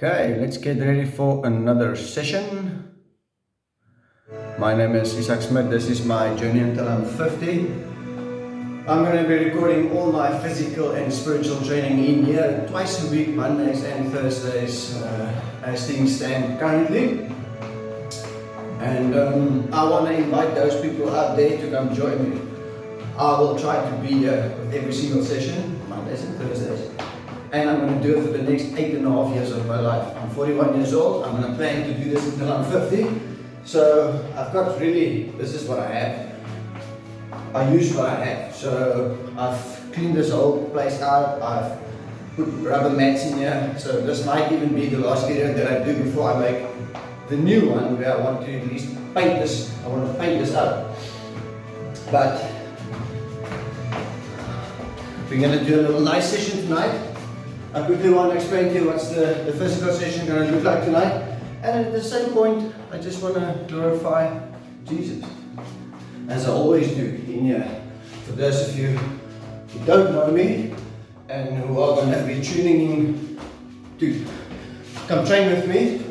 Okay, let's get ready for another session. My name is Isaac Smith. This is my journey until I'm 50. I'm going to be recording all my physical and spiritual training in here twice a week, Mondays and Thursdays, as things stand currently. And I want to invite those people out there to come join me. I will try to be here with every single session, Mondays and Thursdays. And I'm going to do it for the next 8.5 years of my life. I'm 41 years old. I'm going to plan to do this until I'm 50. So I've got really, this is what I have. I use what I have. So I've cleaned this whole place out. I've put rubber mats in here. So this might even be the last video that I do before I make the new one, where I want to at least paint this. I want to paint this up. But we're going to do a little nice session tonight. I quickly want to explain to you what's the physical session going to look like tonight. And at the same point, I just want to glorify Jesus, as I always do in here. For those of you who don't know me and who are going to be tuning in to come train with me,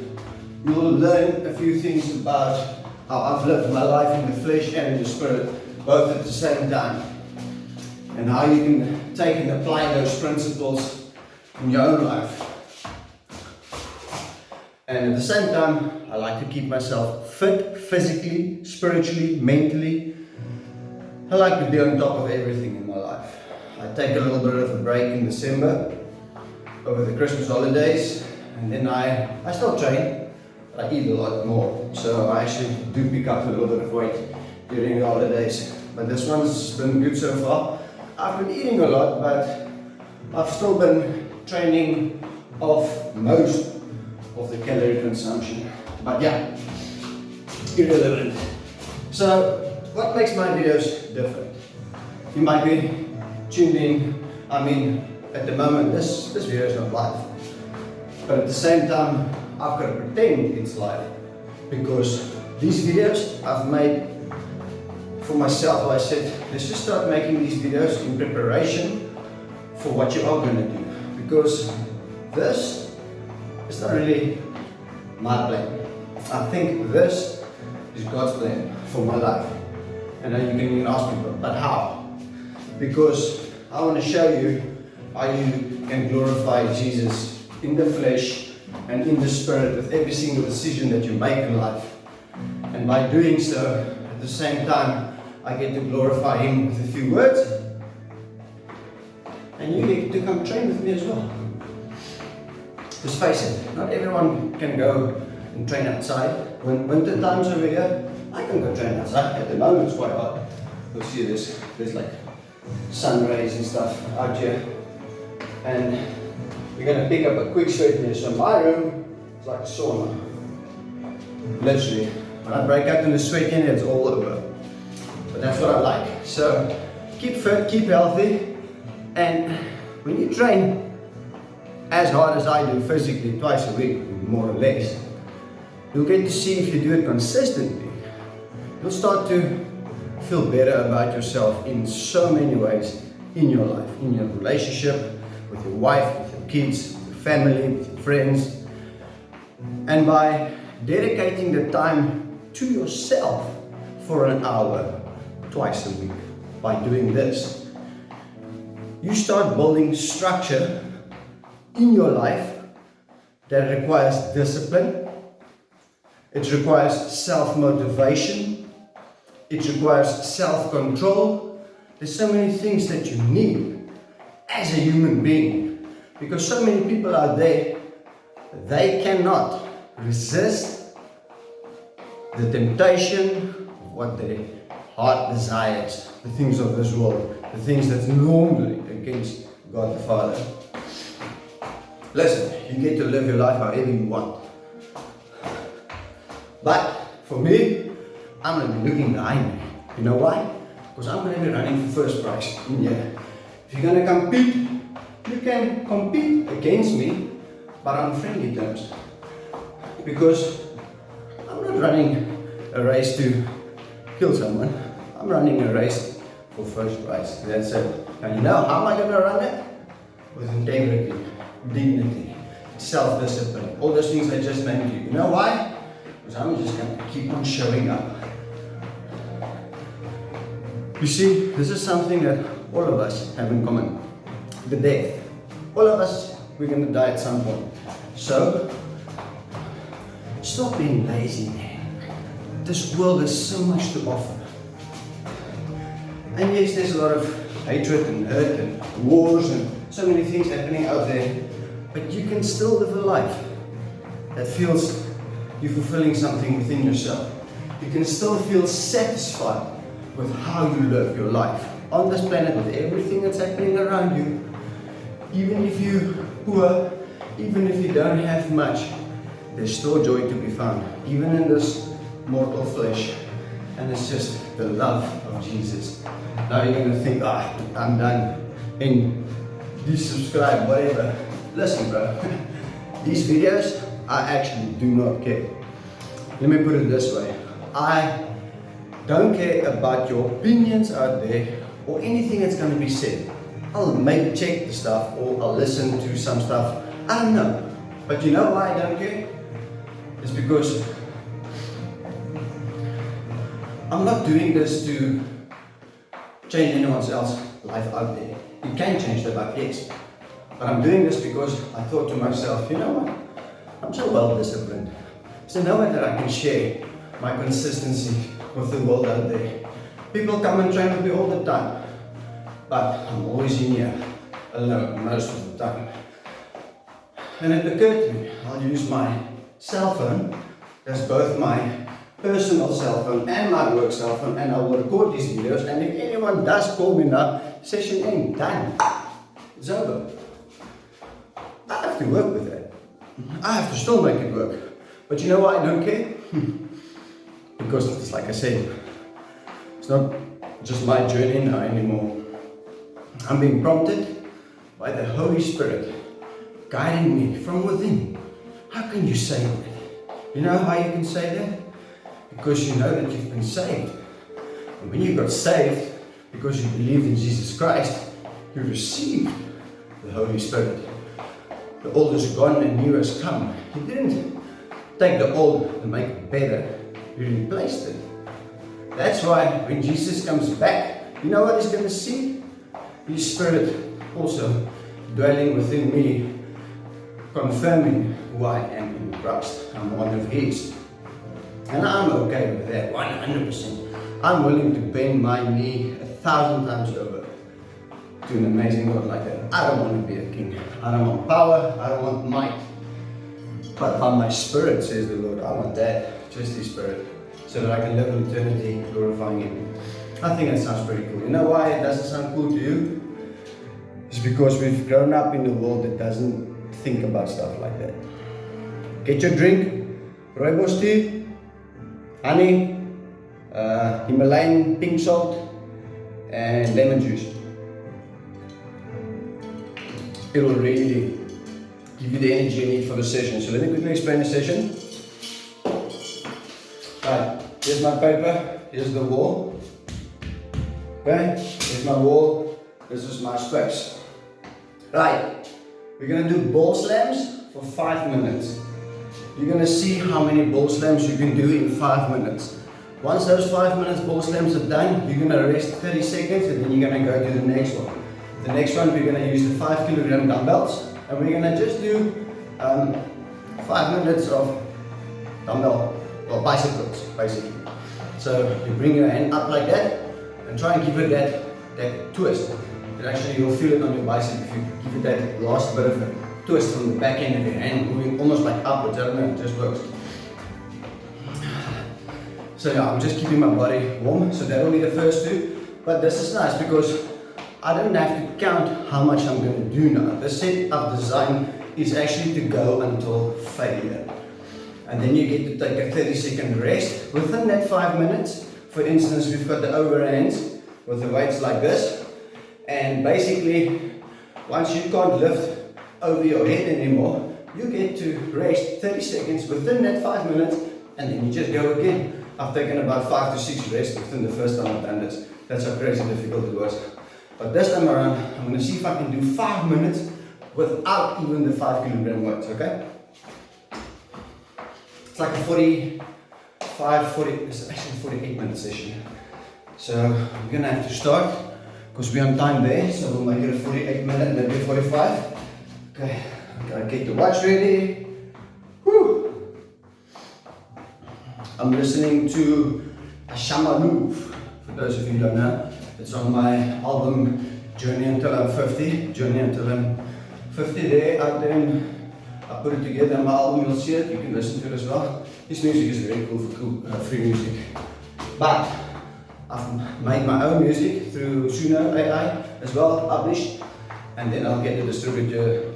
you will learn a few things about how I've lived my life in the flesh and in the spirit, both at the same time. And how you can take and apply those principles in your own life. And at the same time, I like to keep myself fit physically, spiritually, mentally. I like to be on top of everything in my life. I take a little bit of a break in December over the Christmas holidays, and then I still train, but I eat a lot more. So I actually do pick up a little bit of weight during the holidays. But this one's been good so far. I've been eating a lot, but I've still been training off most of the calorie consumption. But yeah, irrelevant. So what makes my videos different? You might be tuned in. I mean, at the moment this video is not live, but at the same time I've got to pretend it's live, because these videos I've made for myself. I said, let's just start making these videos in preparation for what you are going to do. Because this is not really my plan. I think this is God's plan for my life. And then you can even ask me, but how? Because I want to show you how you can glorify Jesus in the flesh and in the spirit with every single decision that you make in life. And by doing so, at the same time, I get to glorify Him with a few words. And you get to come train with me as well. Just face it, not everyone can go and train outside. When winter time's over here, I can go train outside. At the moment it's quite hot. You'll see there's like sun rays and stuff out here. And we're going to pick up a quick sweat here. So my room is like a sauna. Literally. When I break out in the sweat in here, it's all over. But that's what I like. So keep fit, keep healthy. And when you train as hard as I do physically twice a week, more or less, you'll get to see if you do it consistently. You'll start to feel better about yourself in so many ways in your life, in your relationship, with your wife, with your kids, with your family, with your friends. And by dedicating the time to yourself for an hour twice a week, by doing this, you start building structure in your life that requires discipline. It requires self-motivation. It requires self-control. There's so many things that you need as a human being, because so many people out there, they cannot resist the temptation of what their heart desires, the things of this world, the things that's normally against God the Father. Listen, you get to live your life however you want. But for me, I'm going to be looking behind me. You know why? Because I'm going to be running for first prize in here. If you're going to compete, you can compete against me, but on friendly terms. Because I'm not running a race to kill someone. I'm running a race for first prize. That's it. And you know how am I going to run it? With integrity, dignity, self-discipline, all those things I just named you. You know why? Because I'm just going to keep on showing up. You see, this is something that all of us have in common. The death. All of us, we're going to die at some point. So, stop being lazy, man. This world has so much to offer. And yes, there's a lot of hatred and hurt and wars and so many things happening out there. But you can still live a life that feels you're fulfilling something within yourself. You can still feel satisfied with how you live your life on this planet, with everything that's happening around you. Even if you're poor, even if you don't have much, there's still joy to be found, even in this mortal flesh. And it's just the love of Jesus. Now you're going to think, I'm done, and desubscribe, whatever. Listen, bro, these videos, I actually do not care. Let me put it this way. I don't care about your opinions out there or anything that's going to be said. I'll maybe check the stuff or I'll listen to some stuff. I don't know. But you know why I don't care? It's because I'm not doing this to change anyone else's life out there. You can change their life, yes. But I'm doing this because I thought to myself, you know what? I'm so well disciplined. So no way that I can share my consistency with the world out there. People come and train with me all the time. But I'm always in here alone most of the time. And it occurred to me, I'll use my cell phone as both my personal cell phone and my work cell phone, and I will record these videos, and if anyone does call me now, session end, done. It's over. I have to work with that. I have to still make it work. But you know why I don't care? Because it's like I said, it's not just my journey now anymore. I'm being prompted by the Holy Spirit, guiding me from within. How can you say that? You know how you can say that? Because you know that you've been saved. And when you got saved, because you believed in Jesus Christ, you received the Holy Spirit. The old is gone and new has come. He didn't take the old and make it better. He replaced it. That's why when Jesus comes back, you know what he's going to see? His Spirit also dwelling within me, confirming who I am in Christ. I'm one of His. And I'm okay with that, 100%. I'm willing to bend my knee 1,000 times over to an amazing God like that. I don't want to be a king. I don't want power. I don't want might. But by my spirit, says the Lord, I want that, just His Spirit, so that I can live in eternity glorifying Him. I think that sounds pretty cool. You know why it doesn't sound cool to you? It's because we've grown up in a world that doesn't think about stuff like that. Get your drink, rooibos tea, honey, Himalayan pink salt, and lemon juice. It will really give you the energy you need for the session. So let me quickly explain the session. Right, here's my paper, here's the wall. Okay, here's my wall, this is my space. Right, we're going to do ball slams for 5 minutes. You're going to see how many ball slams you can do in 5 minutes. Once those 5 minutes ball slams are done, you're going to rest 30 seconds and then you're going to go to the next one. The next one we're going to use the 5 kilogram dumbbells and we're going to just do 5 minutes of dumbbell or bicycles basically. So you bring your hand up like that and try and give it that twist. And actually you'll feel it on your bicep if you give it that last bit of a twist from the back end of your hand, moving almost like upwards. I don't know, it just works. So yeah, I'm just keeping my body warm, so that will be the first two. But this is nice because I don't have to count how much I'm going to do now. The setup design is actually to go until failure. And then you get to take a 30-second rest within that 5 minutes. For instance, we've got the overhands with the weights like this. And basically, once you can't lift over your head anymore, you get to rest 30 seconds within that 5 minutes, and then you just go again. I've taken about 5 to 6 rests within the first time I've done this. That's how crazy difficult it was. But this time around, I'm going to see if I can do 5 minutes without even the 5 kilogram weights, okay? It's like a 40, it's actually a 48-minute session. So we're gonna have to start because we're on time there, so we'll make it a 48-minute, maybe a 45. Okay, I'm gonna get the watch ready. Whew. I'm listening to Ashama Louvre, for those of you who don't know. It's on my album Journey Until I'm 50. Journey Until I'm 50 there, out there. I put it together in my album, you'll see it, you can listen to it as well. This music is very cool for free music. But I've made my own music through Suno AI as well, published. And then I'll get the distributor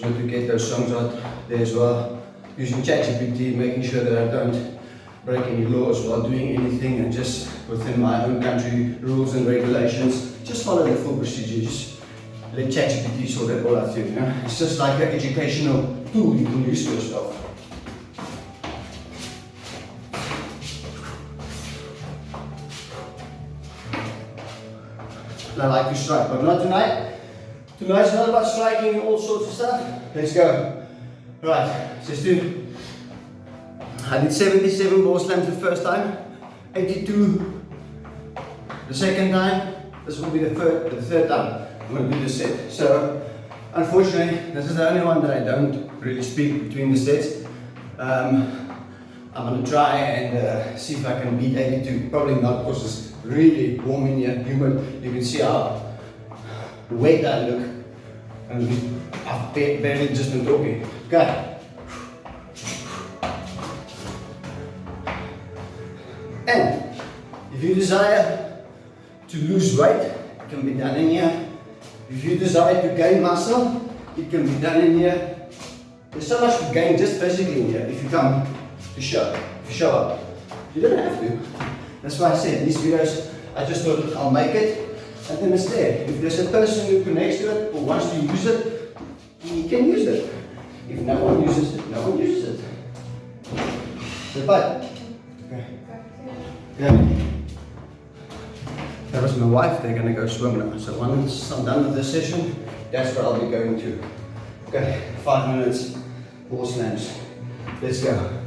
to get those songs out there as well. Using ChatGPT, making sure that I don't break any laws while doing anything, and just within my own country rules and regulations, just follow the full procedures. Let ChatGPT sort it all out for you, you know? It's just like an educational tool you can use for yourself. I like to strike, but not tonight. Tonight's not about striking and all sorts of stuff. Let's go. Right, let's do. I did 77 ball slams the first time, 82 the second time. This will be the third time I'm going to do this set. So, unfortunately, this is the only one that I don't really speak between the sets. I'm going to try and see if I can beat 82. Probably not, because it's really warm in here, humid. You can see how wet I look. And I've barely just been talking. Okay. And if you desire to lose weight, it can be done in here. If you desire to gain muscle, it can be done in here. There's so much to gain just physically in here if you come to show up. You don't have to. That's why I said these videos, I just thought I'll make it and then it's there. If there's a person who connects to it or wants to use it, he can use it. If no one uses it, no one uses it. The butt. Okay. Yeah. That was my wife, they're gonna go swim now. So once I'm done with this session, that's where I'll be going to. Okay, 5 minutes, ball slams. Let's go.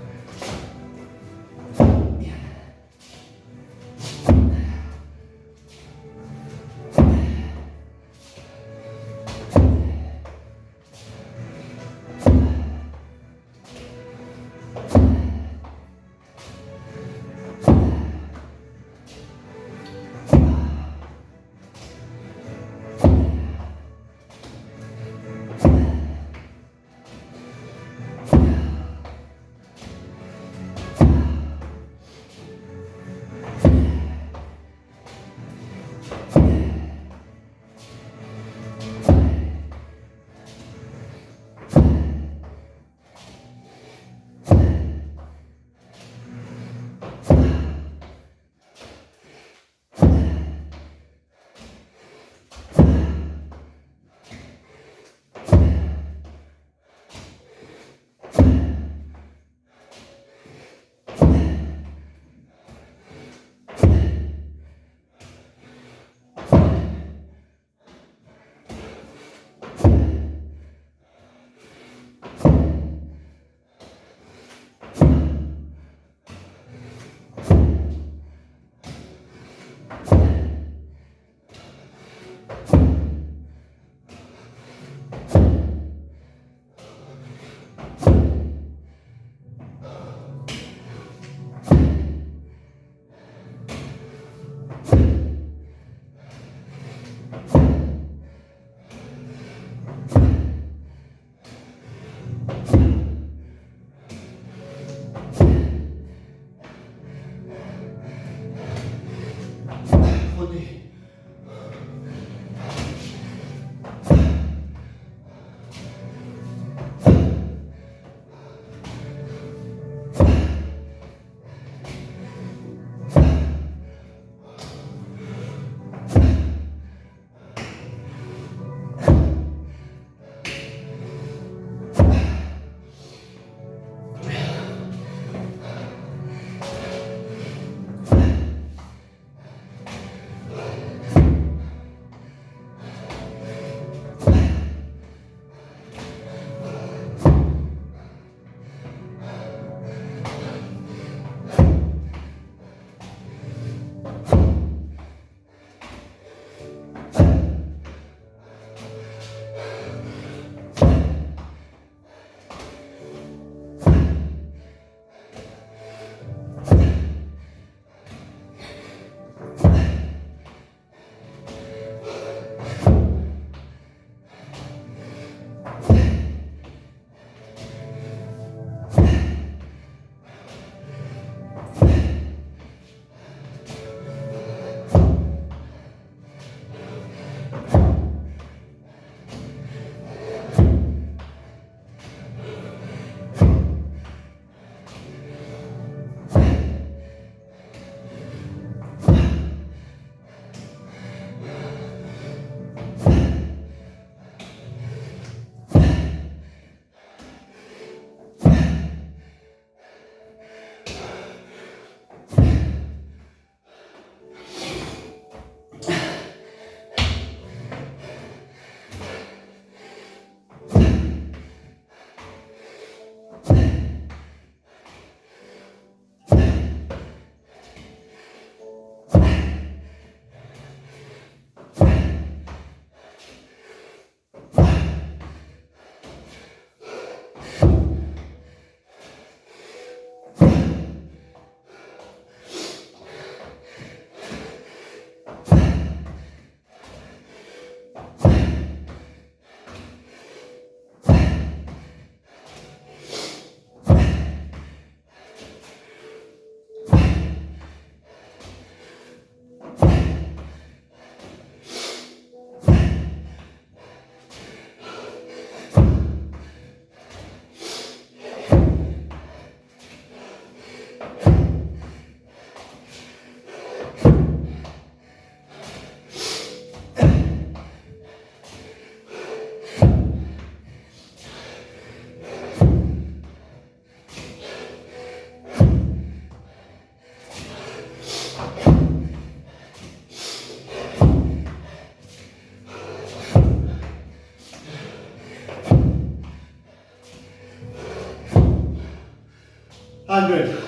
100.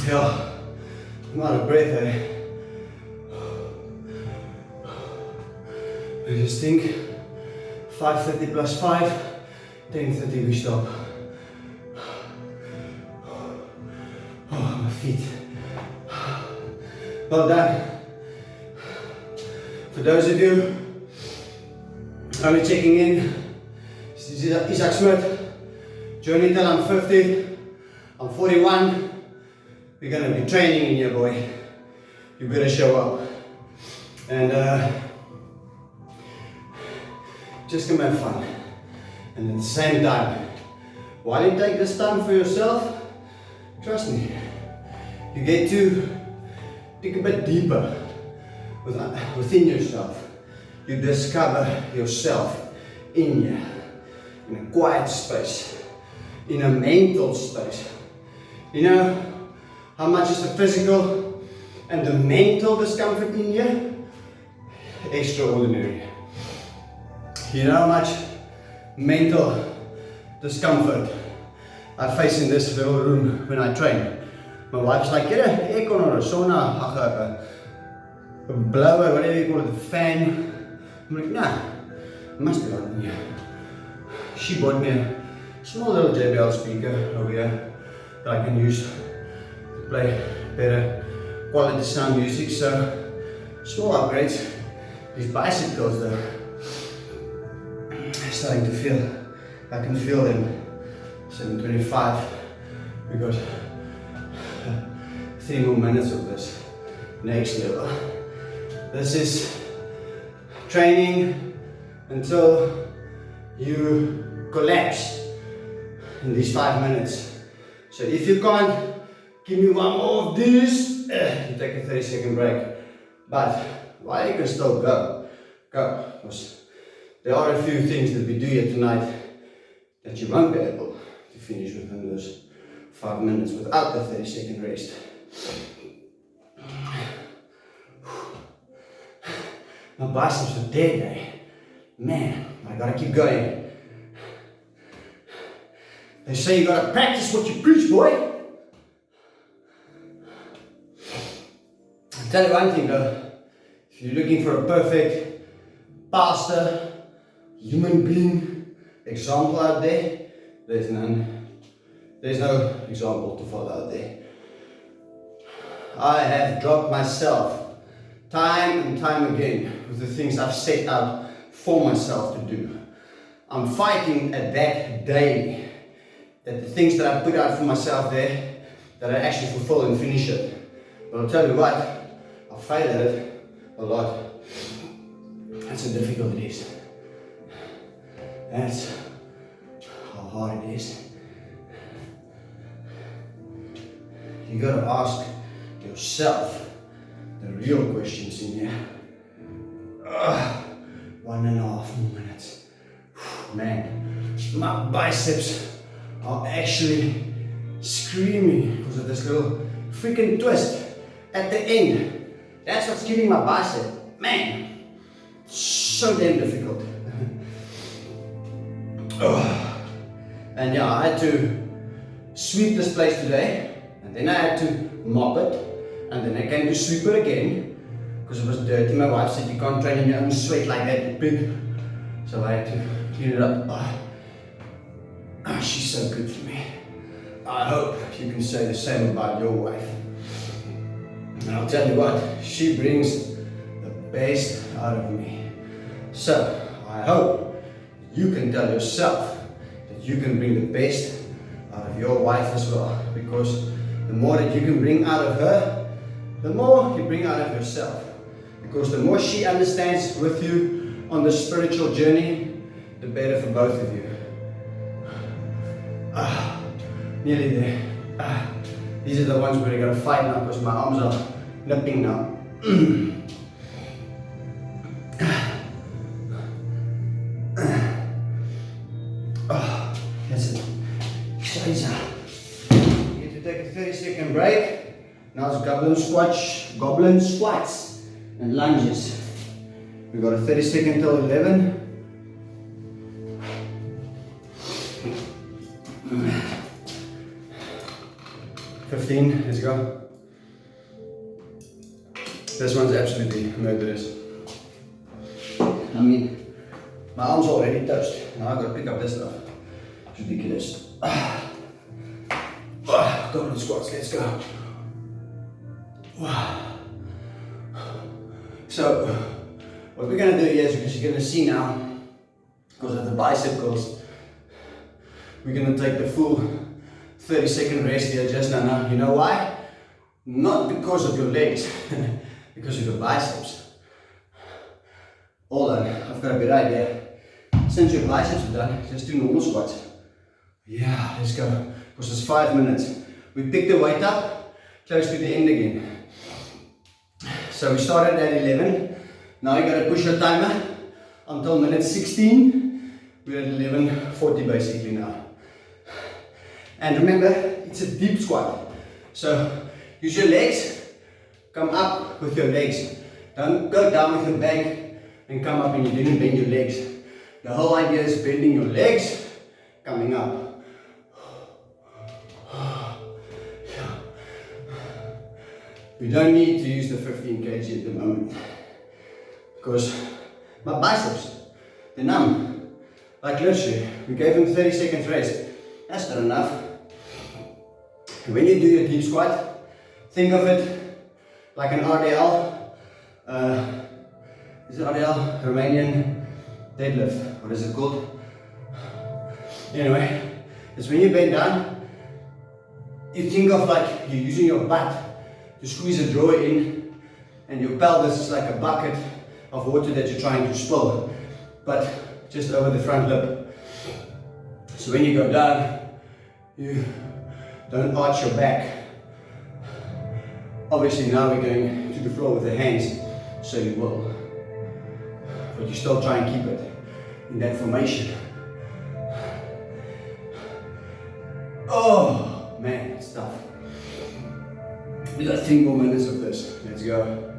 Yeah, I'm out of breath, eh? I just think 5:30 plus 5, 10:30 we stop. Oh, my feet. Well done. For those of you only checking in, this is Isaac Smith. Journey till I'm 50. I'm 41. We're going to be training in here, boy. You better show up. And just come have fun. And at the same time, while you take this time for yourself, trust me, you get to dig a bit deeper within yourself. You discover yourself in here, in a quiet space, in a mental space. You know how much is the physical and the mental discomfort in here? Extraordinary. You know how much mental discomfort I face in this little room when I train. My wife's like, get an aircon or a sauna, a blower, whatever you call it, a fan. I'm like, nah, it must be on in here. She bought me a small little JBL speaker over here that I can use to play better quality sound music. So, small upgrades. These bicycles though, I'm starting to feel, I can feel them. 7:25, we got 3 more minutes of this next level. This is training until you collapse in these 5 minutes. So if you can't give me one more of this, you take a 30-second break. But while you can still go. Because there are a few things that we do here tonight that you won't be able to finish within those 5 minutes without the 30-second rest. My biceps are dead, eh? Man, I gotta keep going. They say you gotta practice what you preach, boy. I'll tell you one thing though, if you're looking for a perfect pastor, human being, example out there, there's none. There's no example to follow out there. I have dropped myself time and time again with the things I've set out for myself to do. I'm fighting at that daily, that the things that I put out for myself there, that I actually fulfill and finish it. But I'll tell you what, I fail at it a lot. That's how difficult it is. That's how hard it is. You gotta ask yourself the real questions in here. 1.5 more minutes. Man, my biceps are actually screaming because of this little freaking twist at the end. That's what's killing my bicep. Man, so damn difficult. And yeah, I had to sweep this place today, and then I had to mop it, and then I came to sweep it again because it was dirty. My wife said you can't train in your own sweat like that, you pig. So I had to clean it up. She's so good for me. I hope you can say the same about your wife. And I'll tell you what, she brings the best out of me. So I hope you can tell yourself that you can bring the best out of your wife as well. Because the more that you can bring out of her, the more you bring out of yourself. Because the more she understands with you on the spiritual journey, the better for both of you. Nearly there. These are the ones where I gotta fight now because my arms are nipping now. That's it. Scheiße. You get to take a 30-second break. Now it's goblin squats and lunges. We've got a 30-second till 11. Let's go. This one's absolutely murderous. I mean, my arms are already touched. Now I've got to pick up this stuff. It's ridiculous. Goblin squats, let's go. So, what we're going to do here is, because you're going to see now, because of the bicep curls, we're going to take the full 30-second rest here just now. You know why? Not because of your legs, because of your biceps. All done. I've got a good idea. Since your biceps are done, just do normal squats. Yeah, let's go. Because it's 5 minutes. We pick the weight up, close to the end again. So we started at 11. Now you got to push your timer until minute 16. We're at 11:40 basically now. And remember, it's a deep squat. So use your legs, come up with your legs. Don't go down with your back and come up and you didn't bend your legs. The whole idea is bending your legs, coming up. We don't need to use the 15 kg at the moment because my biceps, they're numb. Like literally, we gave them 30 seconds rest. That's not enough. When you do your deep squat, think of it like an RDL. Is it RDL? Romanian deadlift. What is it called? Anyway, it's when you bend down, you think of like you're using your butt to squeeze a drawer in, and your pelvis is like a bucket of water that you're trying to spill, but just over the front lip. So when you go down, you don't arch your back. Obviously now we're going to the floor with the hands, so you will. But you still try and keep it in that formation. Oh man, it's tough. We got 3 more minutes of this. Let's go.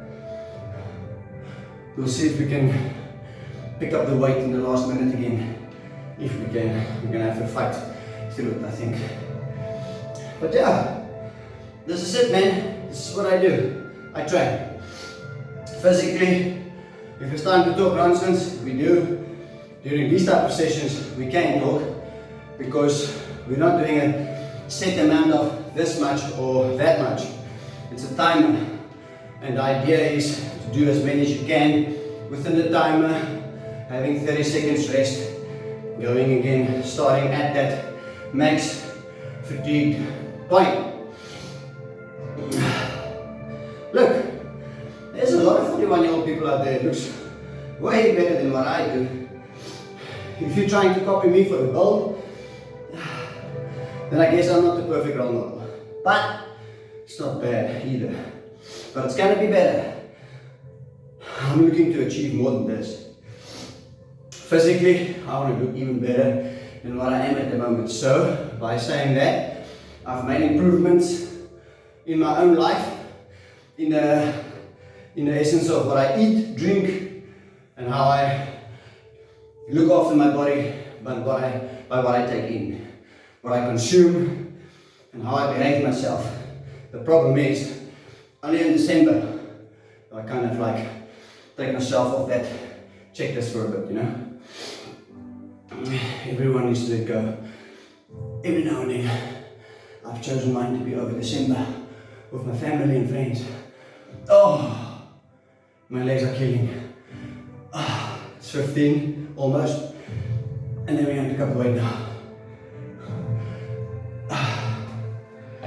We'll see if we can pick up the weight in the last minute again. If we can, we're gonna have to fight through it, I think. But yeah, this is it, man. This is what I do. I train. Physically, if it's time to talk nonsense, we do. During these type of sessions, we can talk because we're not doing a set amount of this much or that much. It's a timer, and the idea is to do as many as you can within the timer, having 30 seconds rest, going again, starting at that max fatigue point. Look, there's a lot of 41-year-old people out there. It looks way better than what I do. If you're trying to copy me for the gold, then I guess I'm not the perfect role model. But it's not bad either. But it's gonna be better. I'm looking to achieve more than this. Physically, I want to look even better than what I am at the moment. So, by saying that, I've made improvements in my own life, in the essence of what I eat, drink, and how I look after my body by what I take in, what I consume, and how I behave myself. The problem is, only in December, I kind of like take myself off that checklist for a bit, you know. Everyone needs to let go. Every now and then, I've chosen mine to be over December with my family and friends. Oh, my legs are killing. It's 15, almost. And then we have to pick up the weight now.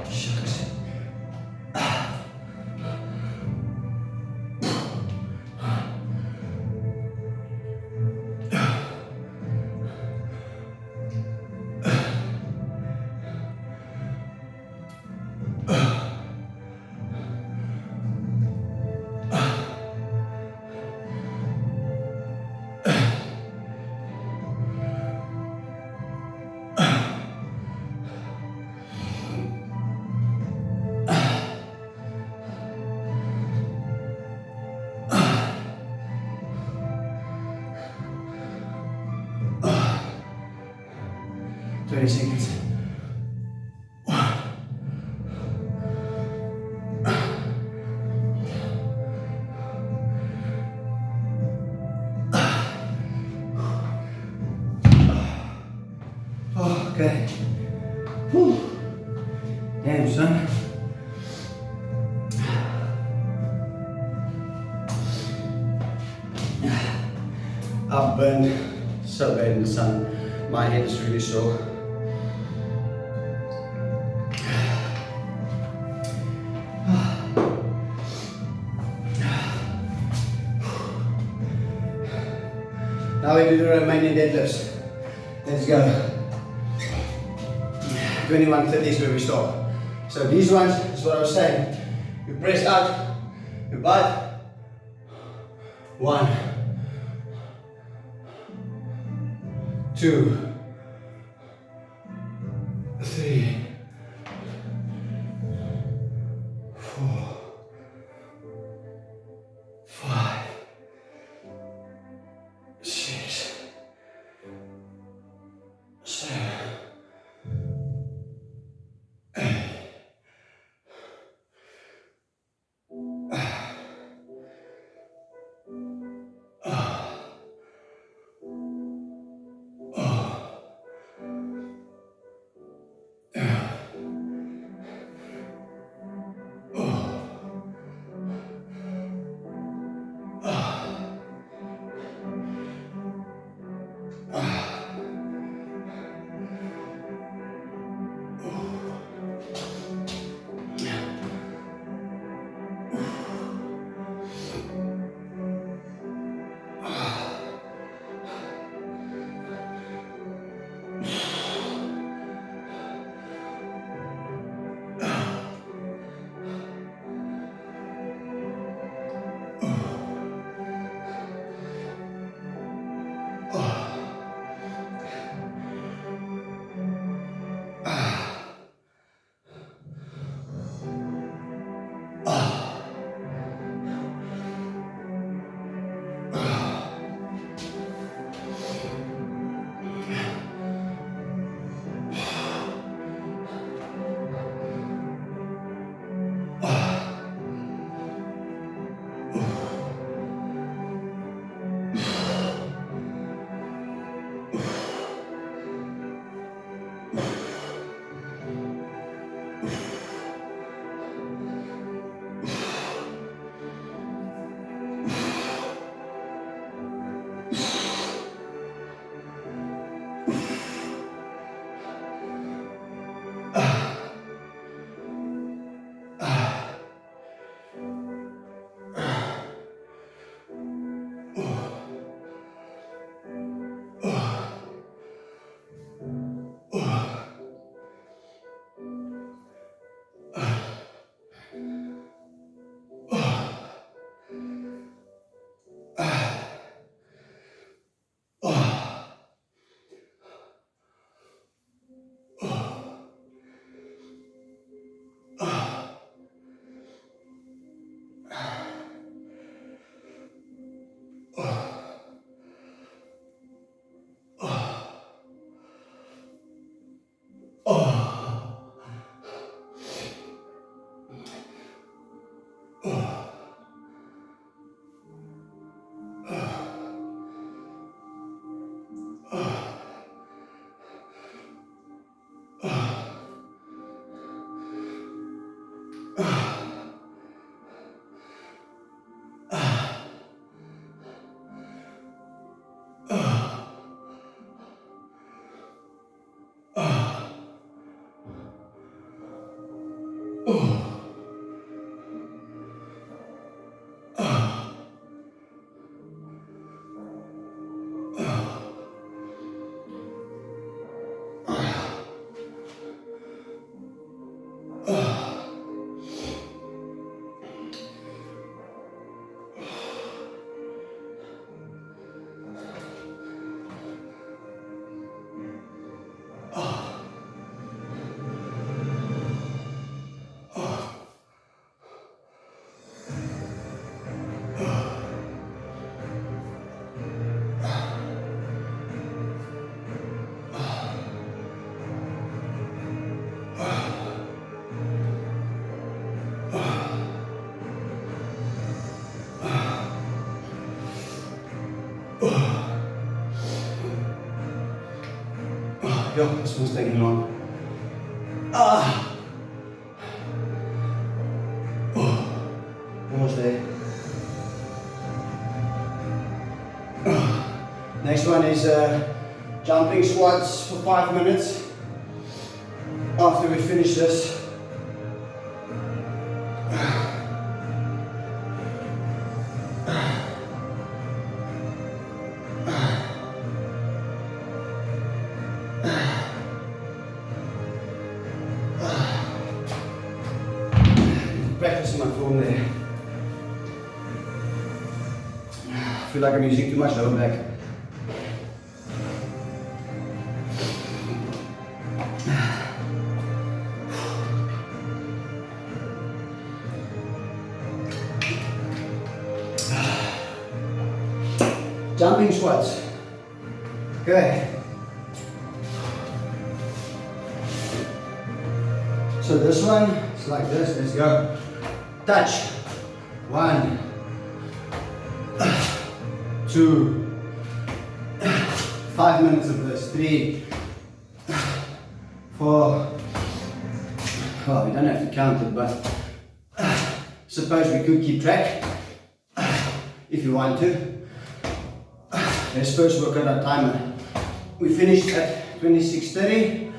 Shucks. Seconds. Okay. Whew. Damn, son. I've burned so bad in the sun. My head is really sore. Now we do the Romanian deadlifts. Let's go. 21:30 is where we stop. So these ones is what I was saying. You press out, you butt. 1, 2, 3, 4, 5, 6, 7, 8. Yo, this one's taking long. Ah. Oh. Almost there. Next one is jumping squats for 5 minutes. After we finish this, practicing my form there. I feel like I'm using too much lower back. Jumping squats. Good. So this one is like this. Let's go. Touch. 1, 2, 5 minutes of this. 3, 4. Oh, we don't have to count it, but suppose we could keep track if you want to. Let's first work on our timer. We finished at 26:30.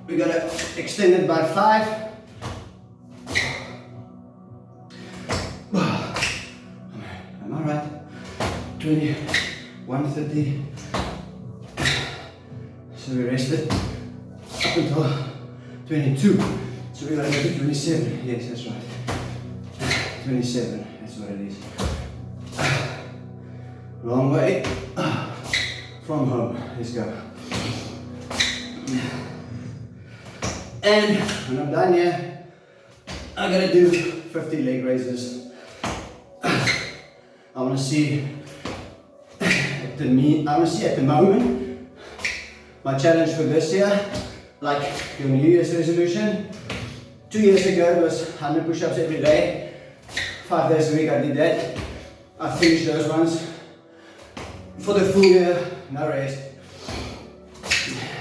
We're gonna extend it by 5. Am I right? 21:30. So we rested up until 22. So we're gonna go to 27. Yes, that's right. 27. That's what it is. Long way from home. Let's go. And when I'm done here, I'm gonna do 50 leg raises. I want to see at the moment my challenge for this year, like your New Year's resolution. 2 years ago it was 100 push-ups every day. 5 days a week I did that. I finished those ones. For the full year, no rest.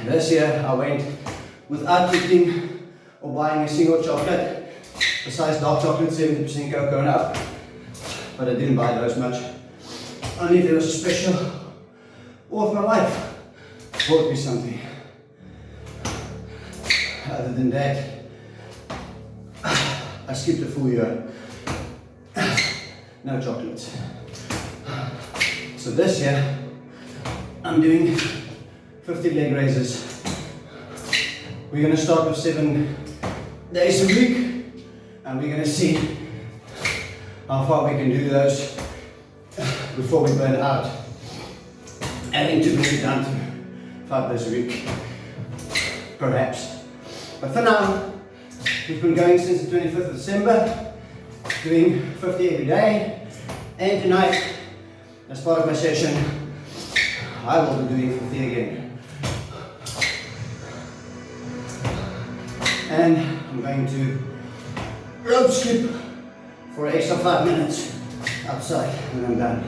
This year I went without eating or buying a single chocolate, besides dark chocolate, 70% cocoa and up. But I didn't buy those much. Only if there was a special, or if my wife bought me something. Other than that, I skipped a full year. No chocolates. So this year, I'm doing 50 leg raises. We're going to start with 7 days a week, and we're going to see how far we can do those before we burn out. Adding to bring it down to 5 days a week, perhaps. But for now, we've been going since the 25th of December, doing 50 every day, and tonight, as part of my session, I will be doing 50 again. And I'm going to rope skip for an extra 5 minutes outside when I'm done.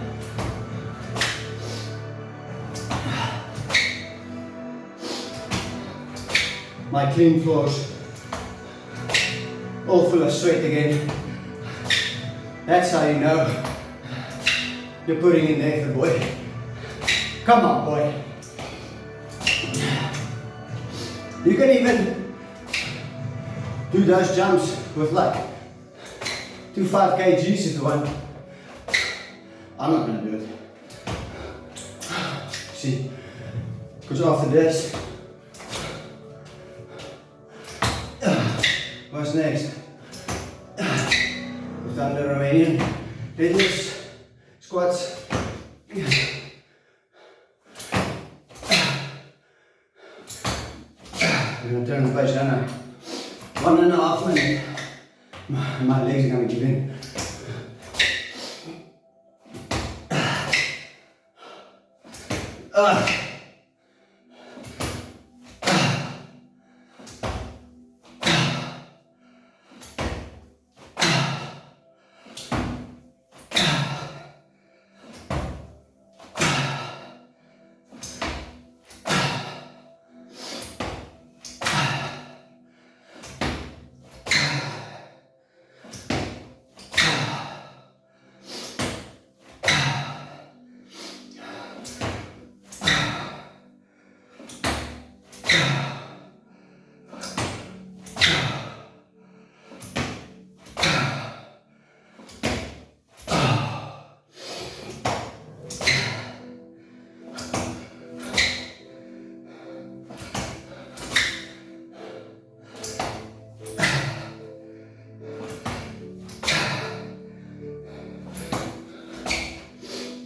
My clean floors, all full of sweat again. That's how you know you're putting in the effort, boy. Come on, boy. You can even do those jumps with like 5 kgs if you want. I'm not gonna do it. See, because after this, what's next? We've done the Romanian deadlifts, squats. I'm gonna turn the page down now. 1.5 minutes. My legs are gonna give in.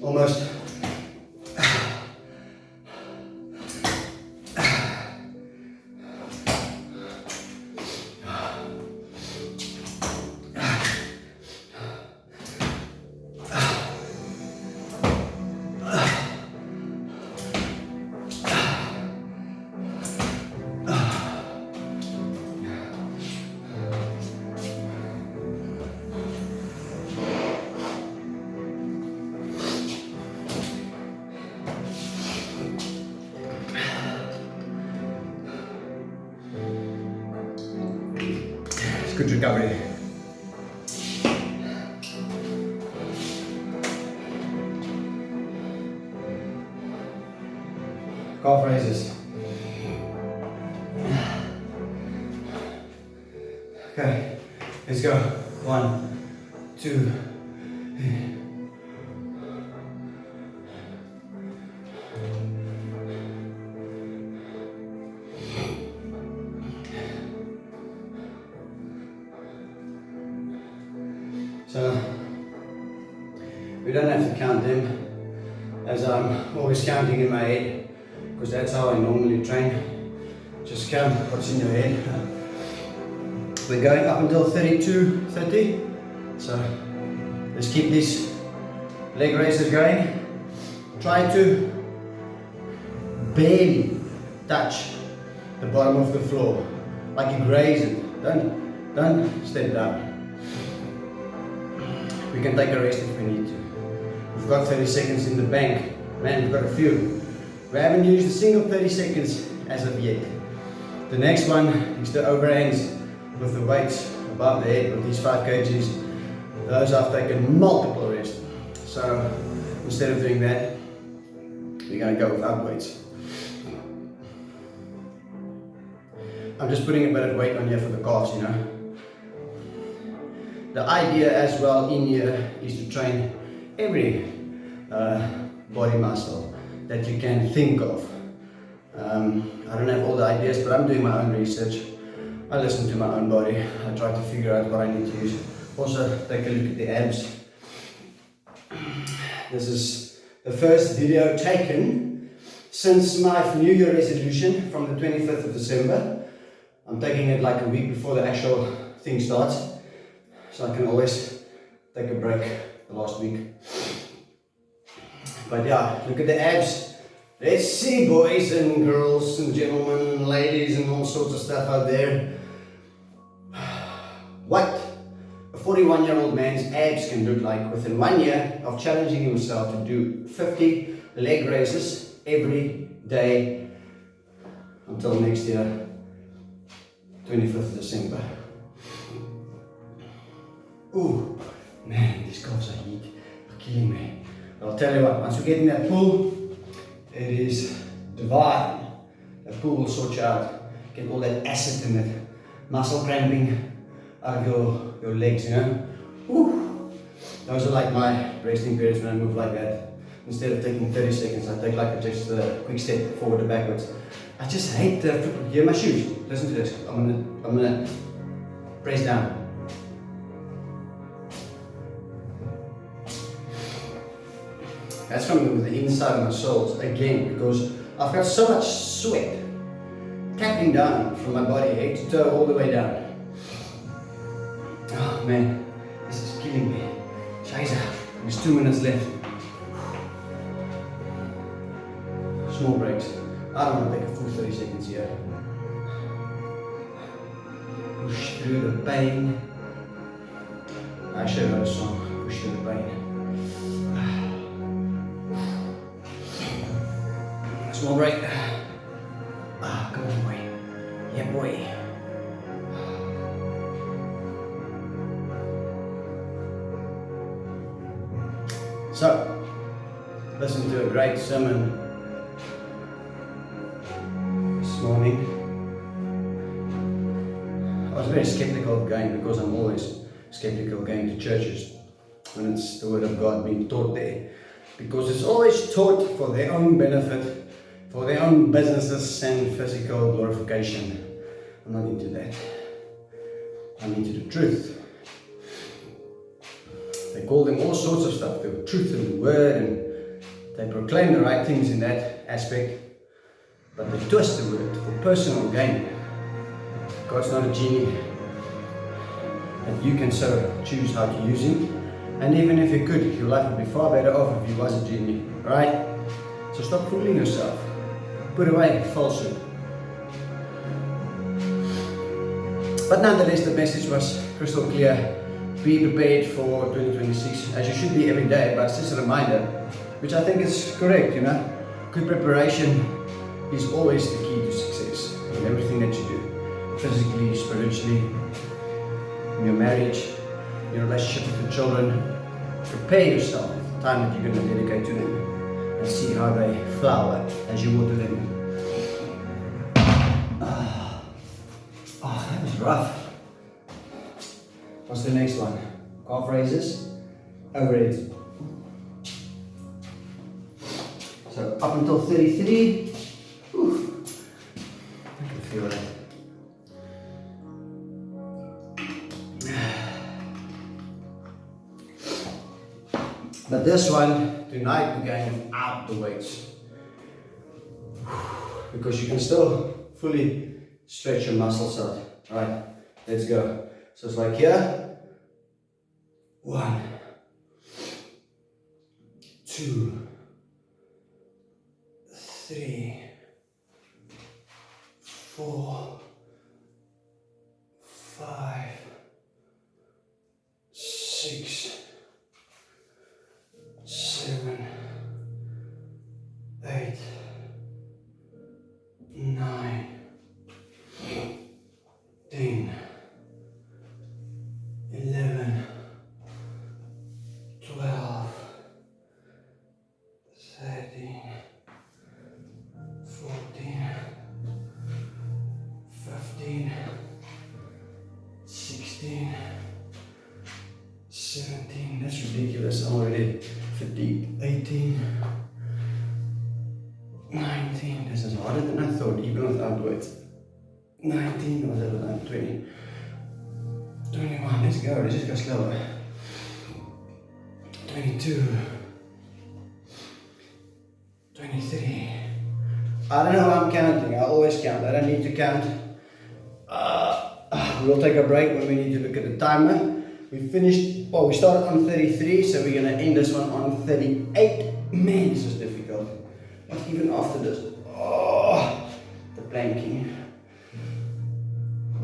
almost good recovery. Calf raises. Okay, let's go. 1, 2. So we don't have to count them, as I'm always counting in my head, because that's how I normally train. Just count what's in your head. We're going up until 32, 30. So let's keep these leg raises going. Try to barely touch the bottom of the floor, like you graze it. Don't step down. We can take a rest if we need to. We've got 30 seconds in the bank. Man, we've got a few. We haven't used a single 30 seconds as of yet. The next one is the overhands with the weights above the head with these 5 kgs. Those I've taken multiple rests. So instead of doing that, we're going to go without weights. I'm just putting a bit of weight on here for the calves, you know. The idea as well in here is to train every body muscle that you can think of. I don't have all the ideas, but I'm doing my own research. I listen to my own body. I try to figure out what I need to use. Also, take a look at the abs. This is the first video taken since my New Year resolution from the 25th of December. I'm taking it like a week before the actual thing starts, so I can always take a break the last week. But yeah, look at the abs. Let's see, boys and girls and gentlemen and ladies and all sorts of stuff out there, what a 41-year-old man's abs can look like within 1 year of challenging himself to do 50 leg raises every day until next year, 25th of December. Ooh, man, these calves are heat, are killing me. But I'll tell you what, once we get in that pool, it is divine. That pool will sort you out. Get all that acid in it, muscle cramping out of your legs, you know. Woo. Those are like my resting periods when I move like that. Instead of taking 30 seconds, I take like just a quick step forward or backwards. I just hate the, hear my shoes. Listen to this. I'm gonna press down. That's from the inside of my soles again, because I've got so much sweat tapping down from my body, head to toe, all the way down. Oh man, this is killing me. Scheiße, there's 2 minutes left. Small breaks. I don't want to take a full 30 seconds here. Push through the pain. I should have a song, Push Through the Pain. Small break. Ah, come on, boy. Yeah, boy. So, listen to a great sermon this morning. I was very skeptical of going, because I'm always skeptical of going to churches when it's the Word of God being taught there, because it's always taught for their own benefit, for their own businesses and physical glorification. I'm not into that. I'm into the truth. They call them all sorts of stuff, the truth and the word, and They proclaim the right things in that aspect, but they twist the word for personal gain. God's not a genie, and you can so choose how to use him. And even if you could, your life would be far better off if he was a genie, right? So stop fooling yourself. Put away falsehood. But nonetheless, the message was crystal clear. Be prepared for 2026, as you should be every day, but it's just a reminder, which I think is correct, you know. Good preparation is always the key to success in everything that you do. Physically, spiritually, in your marriage, your relationship with your children. Prepare yourself for the time that you're going to dedicate to them and see how they flower as you water them. That was rough. What's the next one? Calf raises, overheads. So up until 33. Whew, I can feel that. But this one, tonight we're going without the weights. Because you can still fully stretch your muscles out. Right, let's go. So it's like here. 1, 2, 3, 4, 5, 6, 7, 8, 9, 10, 11, 12, 13, 14, 15, 16, 17, that's ridiculous, I'm already fatigued, 18, 19, this is harder than I thought, even without weights. 19, or was it like 20? 21, let's go, let's just go slower. 22, 23. I don't know how I'm counting, I always count, I don't need to count. We'll take a break when we need to look at the timer. We finished, well, we started on 33, so we're going to end this one on 38. Man, this is difficult. But even after this, the planking.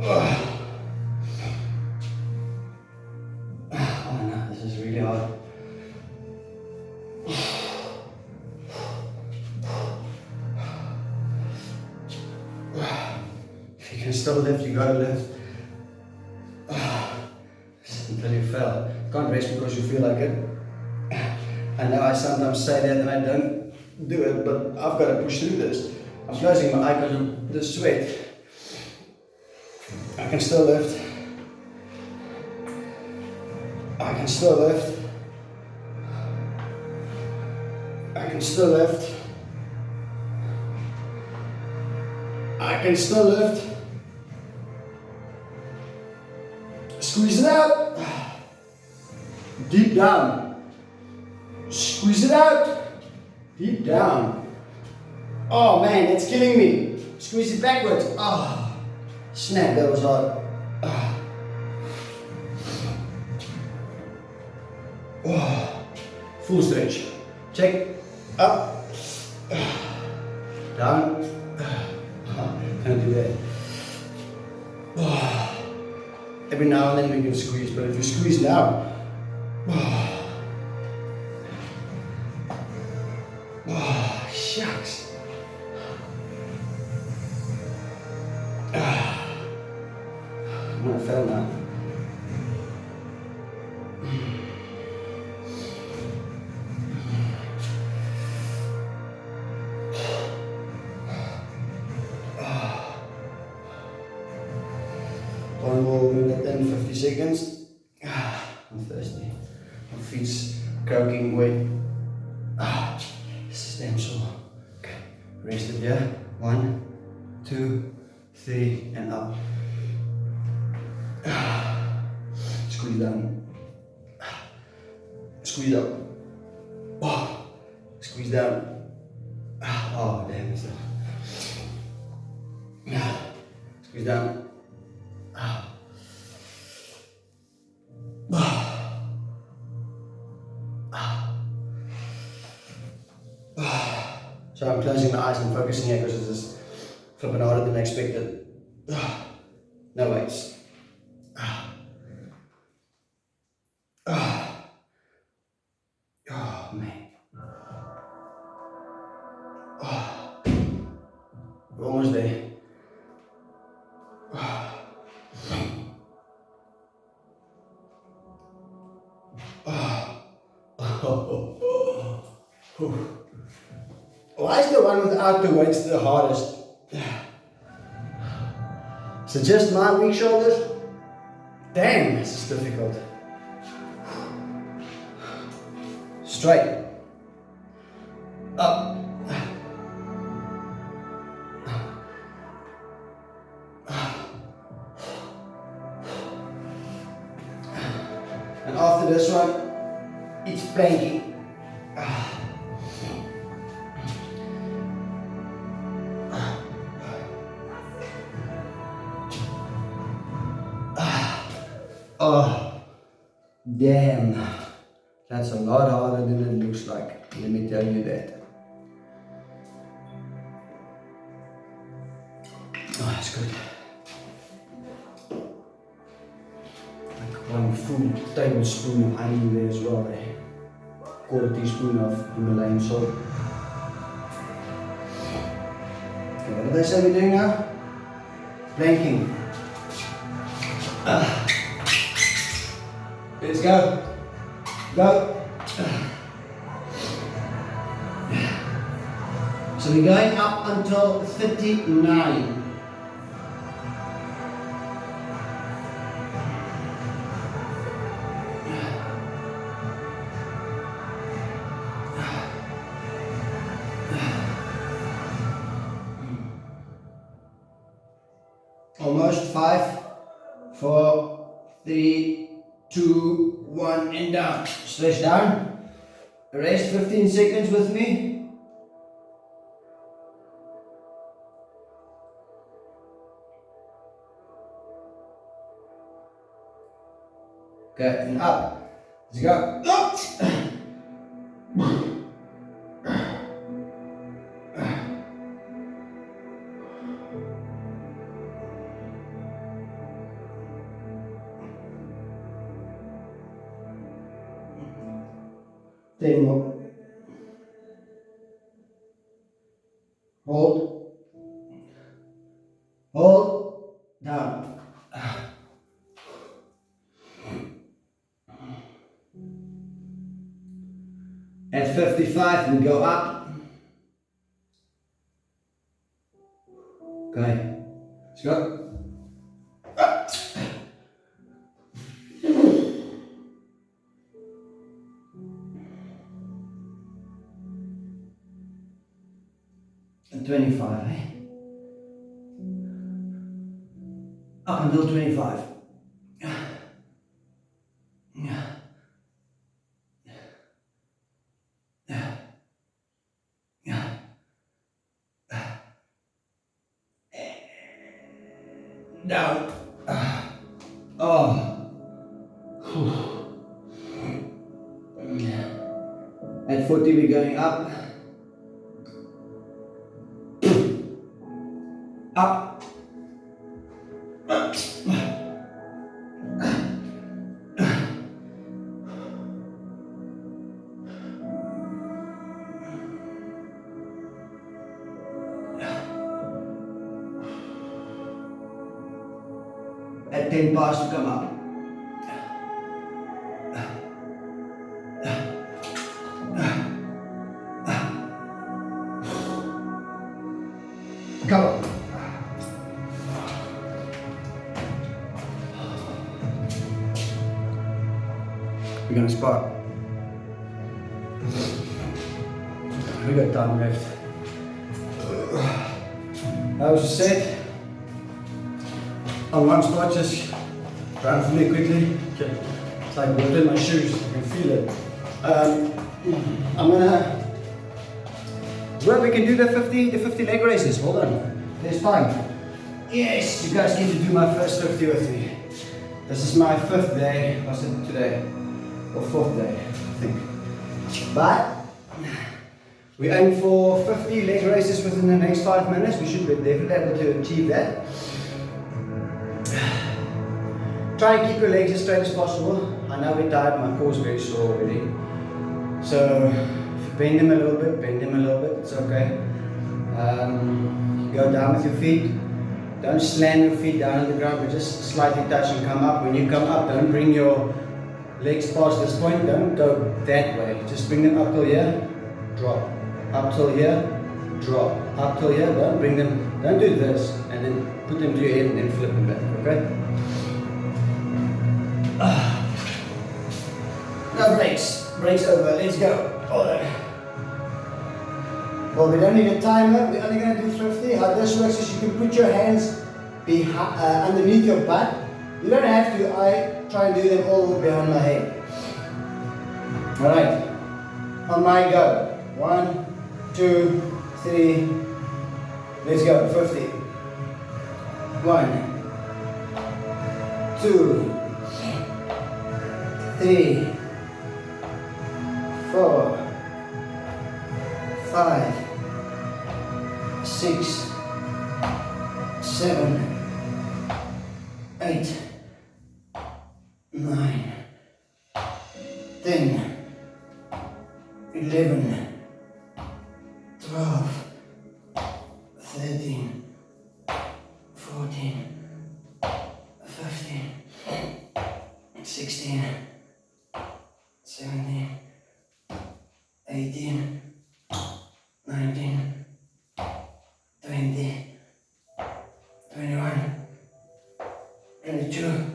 Oh no, this is really hard. If you can still lift, you gotta lift. Until you fail. Can't rest because you feel like it. I know I sometimes say that and I don't do it, but I've got to push through this. I'm closing my eye because of the sweat. I can still lift. I can still lift. I can still lift. I can still lift. Squeeze it out. Deep down. Squeeze it out. Deep down. Oh man, that's killing me. Squeeze it backwards. Oh, snap, that was hard. Oh. Full stretch. Check. Up. Down. Can't do that. Every now and then we can squeeze, but if you squeeze now, shucks. I'm gonna fail now. One more minute and 50 seconds. I'm thirsty. My feet's croaking wet. This is damn sore. Okay, rest it here. 1, 2, 3, and up. Squeeze down. Squeeze up. Squeeze down. Oh, damn, it's not. Squeeze down. So I'm closing my eyes and focusing here because this is flipping harder than expected. No weights. Oh, man. We're almost there. Why is the one without the weights the hardest? Is it just my weak shoulders? Damn, this is difficult. Straight. Up. And after this one, it's planking. Oh, damn. That's a lot harder than it looks like. Let me tell you that. Oh, that's good. Like 1 full tablespoon of honey there as well. Quarter teaspoon of Himalayan salt. Okay, what did I say we're doing now? Planking. Let's go. Go. So we're going up until 39. Almost 5, 4, 3, 2, 1, and down. Stretch down. Rest 15 seconds with me. Okay, and up. Let's go. Up. 10 more. Hold. Hold. Down. At 55, we go up. Okay. Let's go. Up. And 25, eh? Up until 25. Down. Oh. At 40 we're going up. Up. At 10 past to come up. Come on. We're gonna spot. We got time left. That was a set. On one spot, just run for me quickly. Okay. It's like water in my shoes, I can feel it. I'm gonna Well, we can do the 50 leg raises. Hold on. There's time. Yes, you guys need to do my first 50 with me. This is my 5th day. Was it today? Or 4th day, I think. But we aim for 50 leg raises within the next 5 minutes. We should be definitely able to achieve that. Try and keep your legs as straight as possible. I know we're tired, my core's very sore already. So, if you bend them a little bit, it's okay. Go down with your feet. Don't slam your feet down on the ground, but just slightly touch and come up. When you come up, don't bring your legs past this point, don't go that way. Just bring them up till here, drop. Up till here, drop. Up till here, don't bring them, don't do this, and then put them to your head and then flip them back, okay? No breaks. Breaks over. Let's go. All right. Well, we don't need a timer. We're only going to do 50. How this works is you can put your hands underneath your butt. You don't have to. I try and do them all behind my head. All right. On my go. 1, 2, 3. Let's go. 50. 1, 2, 3, 4, 5, 6, 7, 8, 9, 10, 11, 12, 13, 14, 15, 16, 17, 18, 19, 20, 21, 22,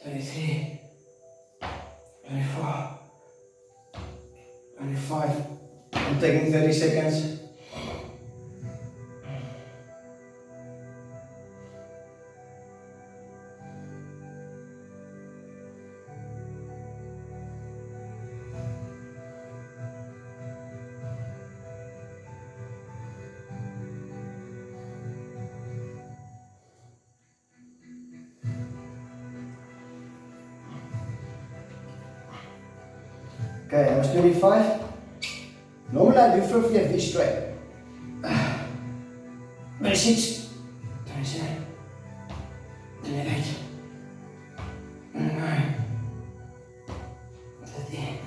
23, 24, 25. I'm taking 30 seconds. Okay, that was 25. Normally I do 50 of these straight. 26, 27, 28, 29, 30,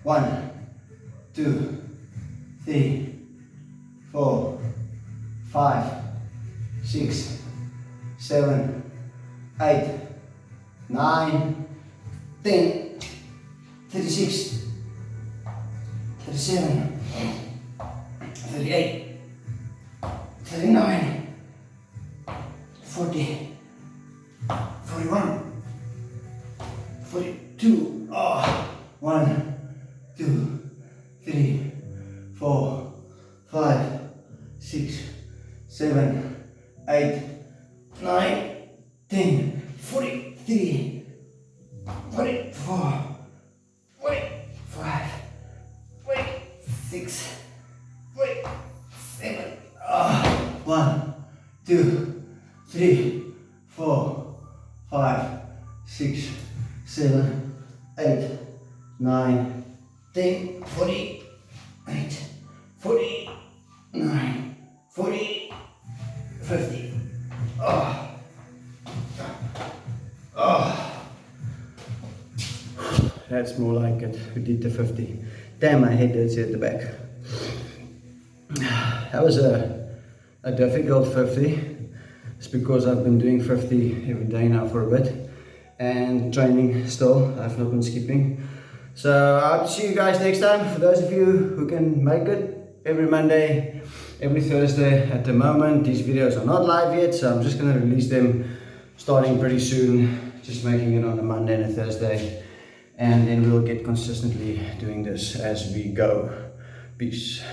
1, 2, 3, 4, 5, 6, 7, 8, 9, 10, 36, 37, 38, 39, 40, 41, 42. 1, 2, 3, 4, 5, 6, 7, 8, 9, 10, 43, 44, 45, 46, 47. 1, 2, 3, 4, 5, 6, 7, 8, 9, 10, 48, 49, 40, 50. That's more like it. We did the 50. Damn, my head hurts here at the back. That was a difficult 50. It's because I've been doing 50 every day now for a bit and training still. I've not been skipping. So I'll see you guys next time. For those of you who can make it, every Monday, every Thursday. At the moment, these videos are not live yet, so I'm just going to release them starting pretty soon. Just making it on a Monday and a Thursday. and then we'll get consistently doing this as we go. Peace.